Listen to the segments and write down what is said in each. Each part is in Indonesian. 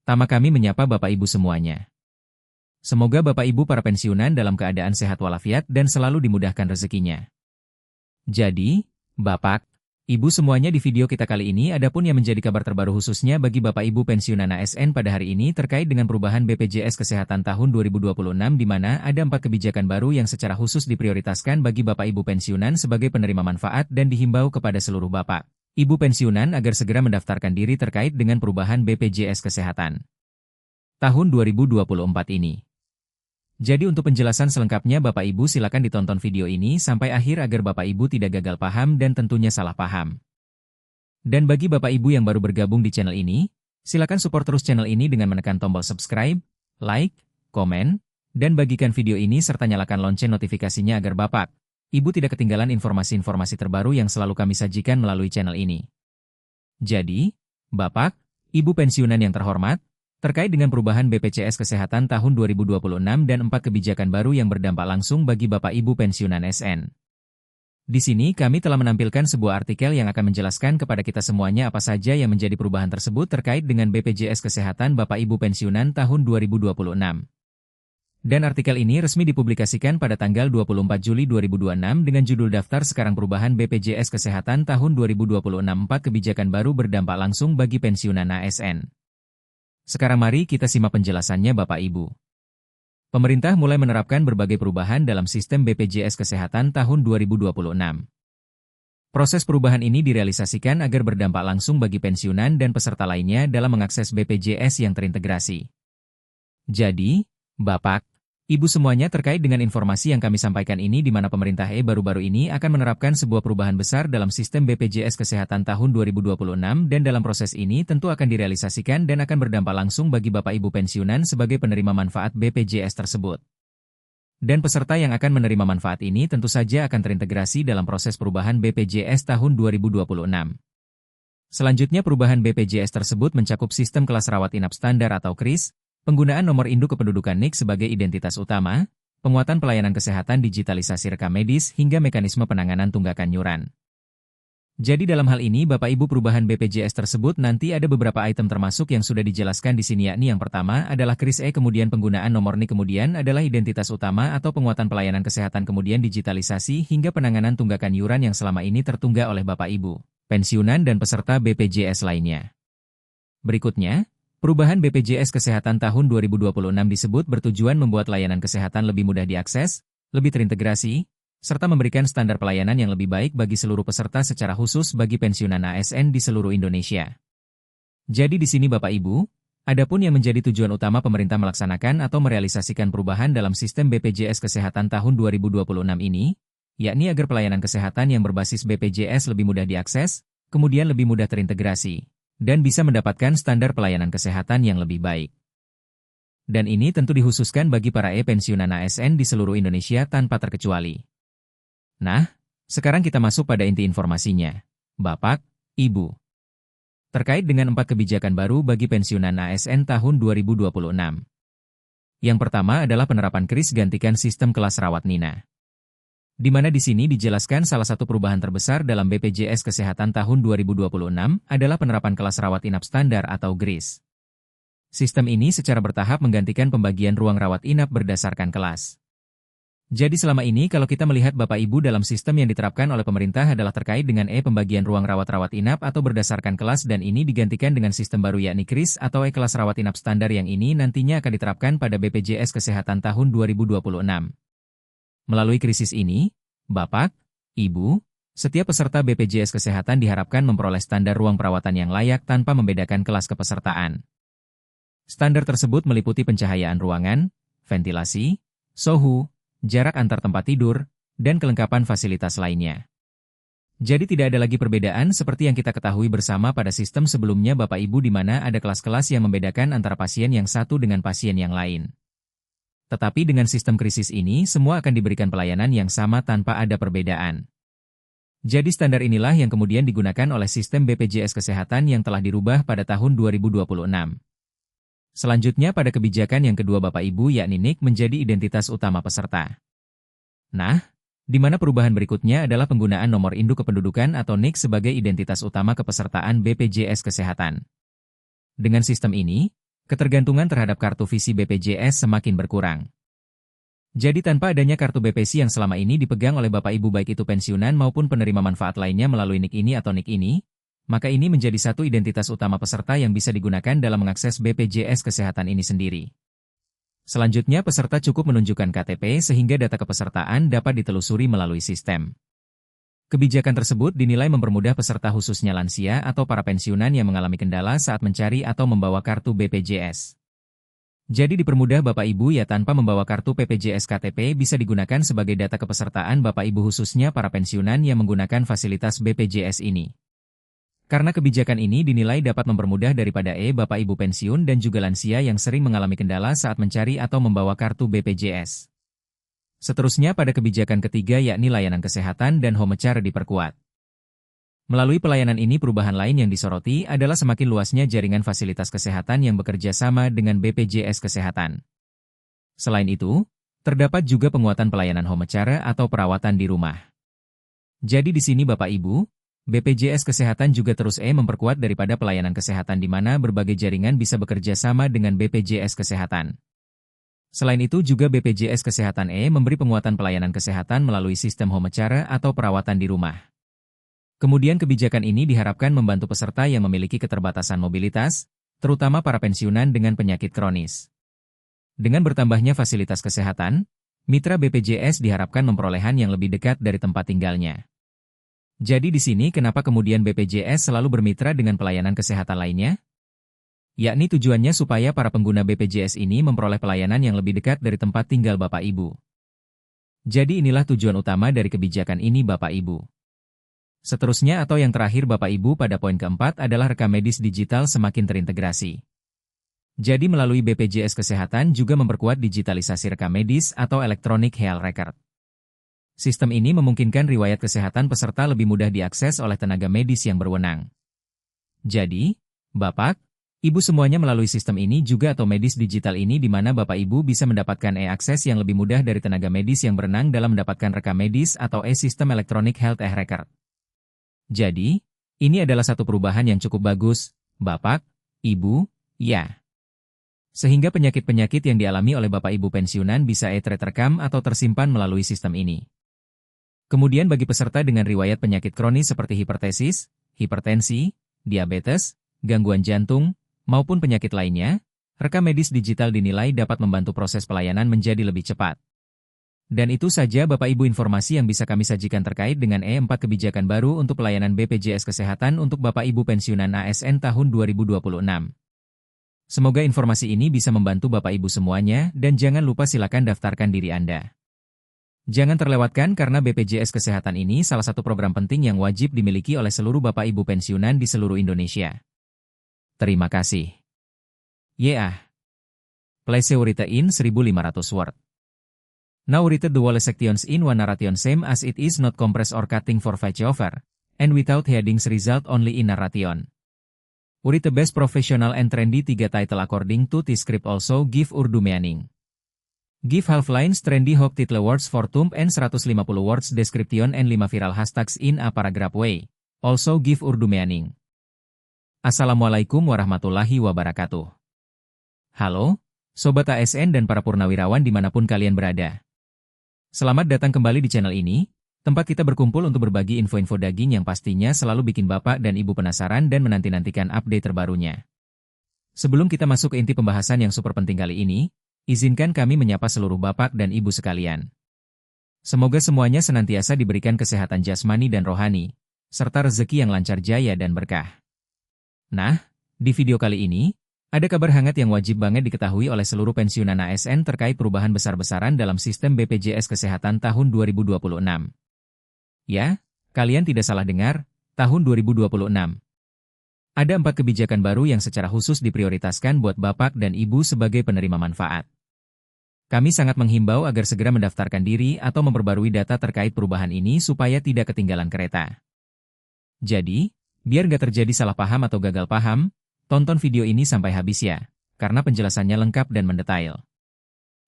Tama kami menyapa Bapak Ibu semuanya. Semoga Bapak Ibu para pensiunan dalam keadaan sehat walafiat dan selalu dimudahkan rezekinya. Jadi, Bapak, Ibu semuanya di video kita kali ini ada pun yang menjadi kabar terbaru khususnya bagi Bapak Ibu pensiunan ASN pada hari ini terkait dengan perubahan BPJS Kesehatan tahun 2026 di mana ada 4 kebijakan baru yang secara khusus diprioritaskan bagi Bapak Ibu pensiunan sebagai penerima manfaat dan dihimbau kepada seluruh Bapak Ibu pensiunan agar segera mendaftarkan diri terkait dengan perubahan BPJS Kesehatan tahun 2024 ini. Jadi untuk penjelasan selengkapnya Bapak Ibu silakan ditonton video ini sampai akhir agar Bapak Ibu tidak gagal paham dan tentunya salah paham. Dan bagi Bapak Ibu yang baru bergabung di channel ini, silakan support terus channel ini dengan menekan tombol subscribe, like, komen, dan bagikan video ini serta nyalakan lonceng notifikasinya agar Bapak Ibu tidak ketinggalan informasi-informasi terbaru yang selalu kami sajikan melalui channel ini. Jadi, Bapak, Ibu pensiunan yang terhormat, terkait dengan perubahan BPJS Kesehatan tahun 2026 dan 4 kebijakan baru yang berdampak langsung bagi Bapak Ibu pensiunan ASN. Di sini kami telah menampilkan sebuah artikel yang akan menjelaskan kepada kita semuanya apa saja yang menjadi perubahan tersebut terkait dengan BPJS Kesehatan Bapak Ibu pensiunan tahun 2026. Dan artikel ini resmi dipublikasikan pada tanggal 24 Juli 2026 dengan judul Daftar Sekarang Perubahan BPJS Kesehatan tahun 2026 4 kebijakan baru berdampak langsung bagi pensiunan ASN. Sekarang mari kita simak penjelasannya Bapak Ibu. Pemerintah mulai menerapkan berbagai perubahan dalam sistem BPJS Kesehatan tahun 2026. Proses perubahan ini direalisasikan agar berdampak langsung bagi pensiunan dan peserta lainnya dalam mengakses BPJS yang terintegrasi. Jadi, Bapak, Ibu semuanya terkait dengan informasi yang kami sampaikan ini di mana pemerintah baru-baru ini akan menerapkan sebuah perubahan besar dalam sistem BPJS Kesehatan tahun 2026 dan dalam proses ini tentu akan direalisasikan dan akan berdampak langsung bagi Bapak Ibu pensiunan sebagai penerima manfaat BPJS tersebut. Dan peserta yang akan menerima manfaat ini tentu saja akan terintegrasi dalam proses perubahan BPJS tahun 2026. Selanjutnya perubahan BPJS tersebut mencakup sistem kelas rawat inap standar atau KRIS, penggunaan nomor induk kependudukan NIK sebagai identitas utama, penguatan pelayanan kesehatan digitalisasi rekam medis hingga mekanisme penanganan tunggakan yuran. Jadi dalam hal ini Bapak Ibu perubahan BPJS tersebut nanti ada beberapa item termasuk yang sudah dijelaskan di sini yakni yang pertama adalah KRIS kemudian penggunaan nomor NIK kemudian adalah identitas utama atau penguatan pelayanan kesehatan kemudian digitalisasi hingga penanganan tunggakan yuran yang selama ini tertunggak oleh Bapak Ibu, pensiunan dan peserta BPJS lainnya. Berikutnya, perubahan BPJS Kesehatan tahun 2026 disebut bertujuan membuat layanan kesehatan lebih mudah diakses, lebih terintegrasi, serta memberikan standar pelayanan yang lebih baik bagi seluruh peserta secara khusus bagi pensiunan ASN di seluruh Indonesia. Jadi di sini Bapak Ibu, adapun yang menjadi tujuan utama pemerintah melaksanakan atau merealisasikan perubahan dalam sistem BPJS Kesehatan tahun 2026 ini, yakni agar pelayanan kesehatan yang berbasis BPJS lebih mudah diakses, kemudian lebih mudah terintegrasi, dan bisa mendapatkan standar pelayanan kesehatan yang lebih baik. Dan ini tentu dikhususkan bagi para pensiunan ASN di seluruh Indonesia tanpa terkecuali. Nah, sekarang kita masuk pada inti informasinya. Bapak, Ibu. Terkait dengan 4 kebijakan baru bagi pensiunan ASN tahun 2026. Yang pertama adalah penerapan KRIS gantikan sistem kelas rawat Nina. Di mana di sini dijelaskan salah satu perubahan terbesar dalam BPJS Kesehatan tahun 2026 adalah penerapan kelas rawat inap standar atau GRIS. Sistem ini secara bertahap menggantikan pembagian ruang rawat inap berdasarkan kelas. Jadi selama ini kalau kita melihat Bapak Ibu dalam sistem yang diterapkan oleh pemerintah adalah terkait dengan pembagian ruang rawat inap atau berdasarkan kelas dan ini digantikan dengan sistem baru yakni KRIS atau kelas rawat inap standar yang ini nantinya akan diterapkan pada BPJS Kesehatan tahun 2026. Melalui krisis ini, Bapak, Ibu, setiap peserta BPJS Kesehatan diharapkan memperoleh standar ruang perawatan yang layak tanpa membedakan kelas kepesertaan. Standar tersebut meliputi pencahayaan ruangan, ventilasi, suhu, jarak antar tempat tidur, dan kelengkapan fasilitas lainnya. Jadi tidak ada lagi perbedaan seperti yang kita ketahui bersama pada sistem sebelumnya Bapak Ibu di mana ada kelas-kelas yang membedakan antara pasien yang satu dengan pasien yang lain. Tetapi dengan sistem krisis ini, semua akan diberikan pelayanan yang sama tanpa ada perbedaan. Jadi standar inilah yang kemudian digunakan oleh sistem BPJS Kesehatan yang telah dirubah pada tahun 2026. Selanjutnya pada kebijakan yang kedua Bapak Ibu yakni NIK menjadi identitas utama peserta. Nah, di mana perubahan berikutnya adalah penggunaan nomor induk kependudukan atau NIK sebagai identitas utama kepesertaan BPJS Kesehatan. Dengan sistem ini, ketergantungan terhadap kartu visi BPJS semakin berkurang. Jadi tanpa adanya kartu BPC yang selama ini dipegang oleh Bapak Ibu baik itu pensiunan maupun penerima manfaat lainnya melalui NIK ini atau NIK ini, maka ini menjadi satu identitas utama peserta yang bisa digunakan dalam mengakses BPJS Kesehatan ini sendiri. Selanjutnya peserta cukup menunjukkan KTP sehingga data kepesertaan dapat ditelusuri melalui sistem. Kebijakan tersebut dinilai mempermudah peserta khususnya lansia atau para pensiunan yang mengalami kendala saat mencari atau membawa kartu BPJS. Jadi dipermudah Bapak Ibu ya tanpa membawa kartu BPJS KTP bisa digunakan sebagai data kepesertaan Bapak Ibu khususnya para pensiunan yang menggunakan fasilitas BPJS ini. Karena kebijakan ini dinilai dapat mempermudah daripada Bapak Ibu pensiun dan juga lansia yang sering mengalami kendala saat mencari atau membawa kartu BPJS. Seterusnya pada kebijakan ketiga yakni layanan kesehatan dan home care diperkuat. Melalui pelayanan ini perubahan lain yang disoroti adalah semakin luasnya jaringan fasilitas kesehatan yang bekerja sama dengan BPJS Kesehatan. Selain itu, terdapat juga penguatan pelayanan home care atau perawatan di rumah. Jadi di sini Bapak Ibu, BPJS Kesehatan juga terus memperkuat daripada pelayanan kesehatan di mana berbagai jaringan bisa bekerja sama dengan BPJS Kesehatan. Selain itu juga BPJS Kesehatan memberi penguatan pelayanan kesehatan melalui sistem home care atau perawatan di rumah. Kemudian kebijakan ini diharapkan membantu peserta yang memiliki keterbatasan mobilitas, terutama para pensiunan dengan penyakit kronis. Dengan bertambahnya fasilitas kesehatan, mitra BPJS diharapkan memperolehan yang lebih dekat dari tempat tinggalnya. Jadi di sini kenapa kemudian BPJS selalu bermitra dengan pelayanan kesehatan lainnya? Yakni tujuannya supaya para pengguna BPJS ini memperoleh pelayanan yang lebih dekat dari tempat tinggal Bapak Ibu. Jadi inilah tujuan utama dari kebijakan ini Bapak Ibu. Seterusnya atau yang terakhir Bapak Ibu pada poin keempat adalah rekam medis digital semakin terintegrasi. Jadi melalui BPJS Kesehatan juga memperkuat digitalisasi rekam medis atau Electronic Health Record. Sistem ini memungkinkan riwayat kesehatan peserta lebih mudah diakses oleh tenaga medis yang berwenang. Jadi, Bapak, Ibu semuanya melalui sistem ini juga atau medis digital ini di mana Bapak Ibu bisa mendapatkan akses yang lebih mudah dari tenaga medis yang berenang dalam mendapatkan rekam medis atau sistem Electronic Health Record. Jadi, ini adalah satu perubahan yang cukup bagus, Bapak, Ibu, ya. Sehingga penyakit-penyakit yang dialami oleh Bapak Ibu pensiunan bisa terekam atau tersimpan melalui sistem ini. Kemudian bagi peserta dengan riwayat penyakit kronis seperti hipertensi, hipertensi, diabetes, gangguan jantung, maupun penyakit lainnya, rekam medis digital dinilai dapat membantu proses pelayanan menjadi lebih cepat. Dan itu saja Bapak Ibu informasi yang bisa kami sajikan terkait dengan 4 kebijakan baru untuk pelayanan BPJS Kesehatan untuk Bapak Ibu pensiunan ASN tahun 2026. Semoga informasi ini bisa membantu Bapak Ibu semuanya dan jangan lupa silakan daftarkan diri Anda. Jangan terlewatkan karena BPJS Kesehatan ini salah satu program penting yang wajib dimiliki oleh seluruh Bapak Ibu pensiunan di seluruh Indonesia. Terima kasih. Place urite in 1500 word. Now read the whole sections in one narration same as it is not compressed or cutting for voiceover, and without headings result only in narration. Urite best professional and trendy 3 title according to the script also give Urdu meaning. Give half lines trendy hot title words for thumb and 150 words description and 5 viral hashtags in a paragraph way. Also give Urdu meaning. Assalamualaikum warahmatullahi wabarakatuh. Halo, Sobat ASN dan para purnawirawan dimanapun kalian berada. Selamat datang kembali di channel ini, tempat kita berkumpul untuk berbagi info-info daging yang pastinya selalu bikin Bapak dan Ibu penasaran dan menanti-nantikan update terbarunya. Sebelum kita masuk ke inti pembahasan yang super penting kali ini, izinkan kami menyapa seluruh Bapak dan Ibu sekalian. Semoga semuanya senantiasa diberikan kesehatan jasmani dan rohani, serta rezeki yang lancar jaya dan berkah. Nah, di video kali ini, ada kabar hangat yang wajib banget diketahui oleh seluruh pensiunan ASN terkait perubahan besar-besaran dalam sistem BPJS Kesehatan tahun 2026. Ya, kalian tidak salah dengar, tahun 2026. Ada 4 kebijakan baru yang secara khusus diprioritaskan buat Bapak dan Ibu sebagai penerima manfaat. Kami sangat menghimbau agar segera mendaftarkan diri atau memperbarui data terkait perubahan ini supaya tidak ketinggalan kereta. Jadi, biar nggak terjadi salah paham atau gagal paham, tonton video ini sampai habis ya, karena penjelasannya lengkap dan mendetail.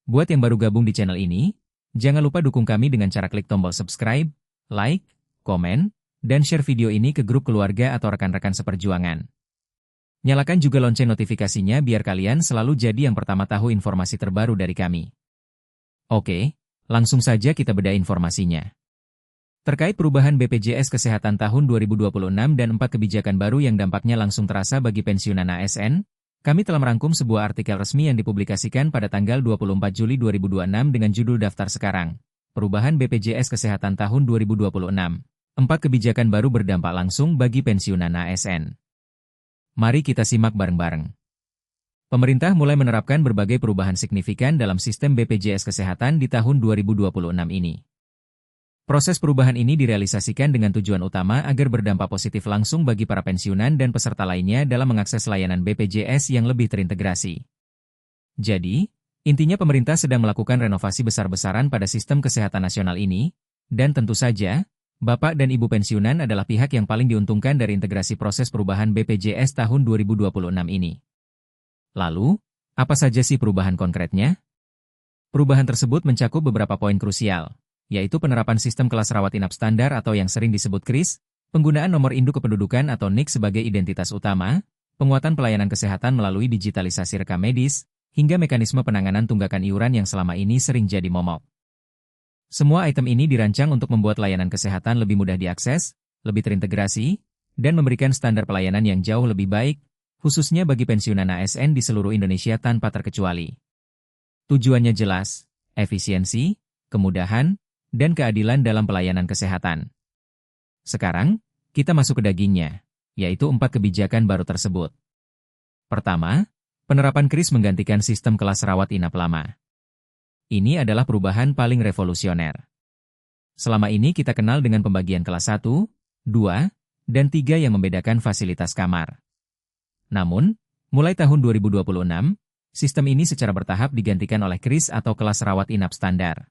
Buat yang baru gabung di channel ini, jangan lupa dukung kami dengan cara klik tombol subscribe, like, komen, dan share video ini ke grup keluarga atau rekan-rekan seperjuangan. Nyalakan juga lonceng notifikasinya biar kalian selalu jadi yang pertama tahu informasi terbaru dari kami. Oke, langsung saja kita bedah informasinya. Terkait perubahan BPJS Kesehatan tahun 2026 dan 4 kebijakan baru yang dampaknya langsung terasa bagi pensiunan ASN, kami telah merangkum sebuah artikel resmi yang dipublikasikan pada tanggal 24 Juli 2026 dengan judul Daftar Sekarang. Perubahan BPJS Kesehatan tahun 2026. 4 kebijakan baru berdampak langsung bagi pensiunan ASN. Mari kita simak bareng-bareng. Pemerintah mulai menerapkan berbagai perubahan signifikan dalam sistem BPJS Kesehatan di tahun 2026 ini. Proses perubahan ini direalisasikan dengan tujuan utama agar berdampak positif langsung bagi para pensiunan dan peserta lainnya dalam mengakses layanan BPJS yang lebih terintegrasi. Jadi, intinya pemerintah sedang melakukan renovasi besar-besaran pada sistem kesehatan nasional ini, dan tentu saja, Bapak dan Ibu pensiunan adalah pihak yang paling diuntungkan dari integrasi proses perubahan BPJS tahun 2026 ini. Lalu, apa saja sih perubahan konkretnya? Perubahan tersebut mencakup beberapa poin krusial, yaitu penerapan sistem kelas rawat inap standar atau yang sering disebut KRIS, penggunaan nomor induk kependudukan atau NIK sebagai identitas utama, penguatan pelayanan kesehatan melalui digitalisasi rekam medis, hingga mekanisme penanganan tunggakan iuran yang selama ini sering jadi momok. Semua item ini dirancang untuk membuat layanan kesehatan lebih mudah diakses, lebih terintegrasi, dan memberikan standar pelayanan yang jauh lebih baik, khususnya bagi pensiunan ASN di seluruh Indonesia tanpa terkecuali. Tujuannya jelas, efisiensi, kemudahan, dan keadilan dalam pelayanan kesehatan. Sekarang, kita masuk ke dagingnya, yaitu 4 kebijakan baru tersebut. Pertama, penerapan KRIS menggantikan sistem kelas rawat inap lama. Ini adalah perubahan paling revolusioner. Selama ini kita kenal dengan pembagian kelas 1, 2, dan 3 yang membedakan fasilitas kamar. Namun, mulai tahun 2026, sistem ini secara bertahap digantikan oleh KRIS atau kelas rawat inap standar.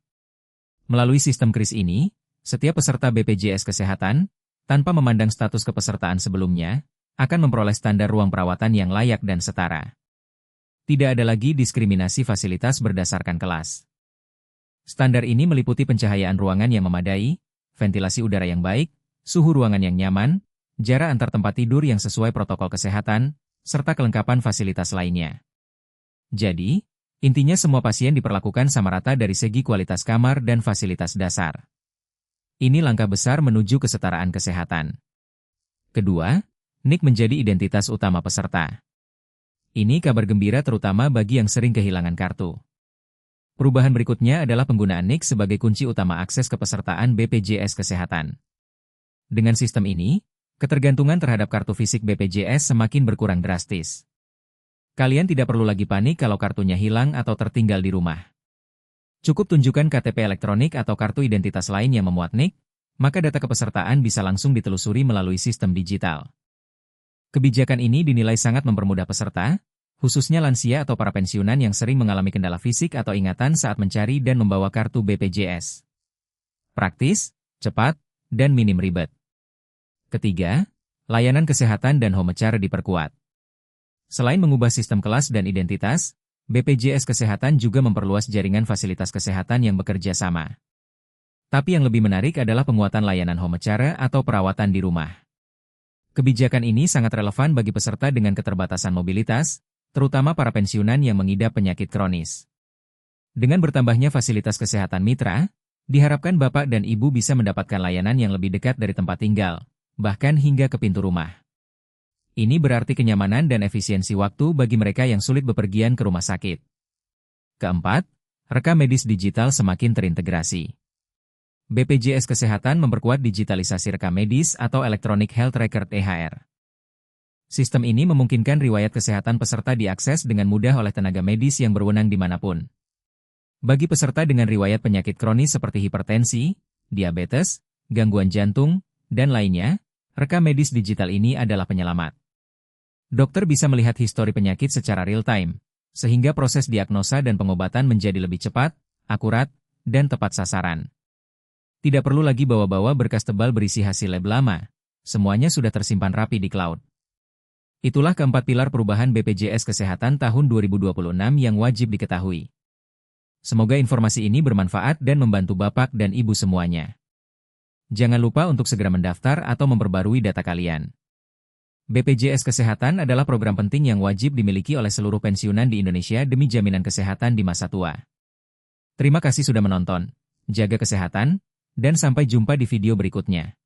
Melalui sistem KRIS ini, setiap peserta BPJS Kesehatan, tanpa memandang status kepesertaan sebelumnya, akan memperoleh standar ruang perawatan yang layak dan setara. Tidak ada lagi diskriminasi fasilitas berdasarkan kelas. Standar ini meliputi pencahayaan ruangan yang memadai, ventilasi udara yang baik, suhu ruangan yang nyaman, jarak antar tempat tidur yang sesuai protokol kesehatan, serta kelengkapan fasilitas lainnya. Jadi, intinya semua pasien diperlakukan sama rata dari segi kualitas kamar dan fasilitas dasar. Ini langkah besar menuju kesetaraan kesehatan. Kedua, NIK menjadi identitas utama peserta. Ini kabar gembira terutama bagi yang sering kehilangan kartu. Perubahan berikutnya adalah penggunaan NIK sebagai kunci utama akses kepesertaan BPJS Kesehatan. Dengan sistem ini, ketergantungan terhadap kartu fisik BPJS semakin berkurang drastis. Kalian tidak perlu lagi panik kalau kartunya hilang atau tertinggal di rumah. Cukup tunjukkan KTP elektronik atau kartu identitas lain yang memuat NIK, maka data kepesertaan bisa langsung ditelusuri melalui sistem digital. Kebijakan ini dinilai sangat mempermudah peserta, khususnya lansia atau para pensiunan yang sering mengalami kendala fisik atau ingatan saat mencari dan membawa kartu BPJS. Praktis, cepat, dan minim ribet. Ketiga, layanan kesehatan dan home care diperkuat. Selain mengubah sistem kelas dan identitas, BPJS Kesehatan juga memperluas jaringan fasilitas kesehatan yang bekerja sama. Tapi yang lebih menarik adalah penguatan layanan home care atau perawatan di rumah. Kebijakan ini sangat relevan bagi peserta dengan keterbatasan mobilitas, terutama para pensiunan yang mengidap penyakit kronis. Dengan bertambahnya fasilitas kesehatan mitra, diharapkan Bapak dan Ibu bisa mendapatkan layanan yang lebih dekat dari tempat tinggal, bahkan hingga ke pintu rumah. Ini berarti kenyamanan dan efisiensi waktu bagi mereka yang sulit bepergian ke rumah sakit. Keempat, rekam medis digital semakin terintegrasi. BPJS Kesehatan memperkuat digitalisasi rekam medis atau Electronic Health Record (EHR). Sistem ini memungkinkan riwayat kesehatan peserta diakses dengan mudah oleh tenaga medis yang berwenang dimanapun. Bagi peserta dengan riwayat penyakit kronis seperti hipertensi, diabetes, gangguan jantung, dan lainnya, rekam medis digital ini adalah penyelamat. Dokter bisa melihat histori penyakit secara real-time, sehingga proses diagnosa dan pengobatan menjadi lebih cepat, akurat, dan tepat sasaran. Tidak perlu lagi bawa-bawa berkas tebal berisi hasil lab lama, semuanya sudah tersimpan rapi di cloud. Itulah keempat pilar perubahan BPJS Kesehatan tahun 2026 yang wajib diketahui. Semoga informasi ini bermanfaat dan membantu Bapak dan Ibu semuanya. Jangan lupa untuk segera mendaftar atau memperbarui data kalian. BPJS Kesehatan adalah program penting yang wajib dimiliki oleh seluruh pensiunan di Indonesia demi jaminan kesehatan di masa tua. Terima kasih sudah menonton. Jaga kesehatan, dan sampai jumpa di video berikutnya.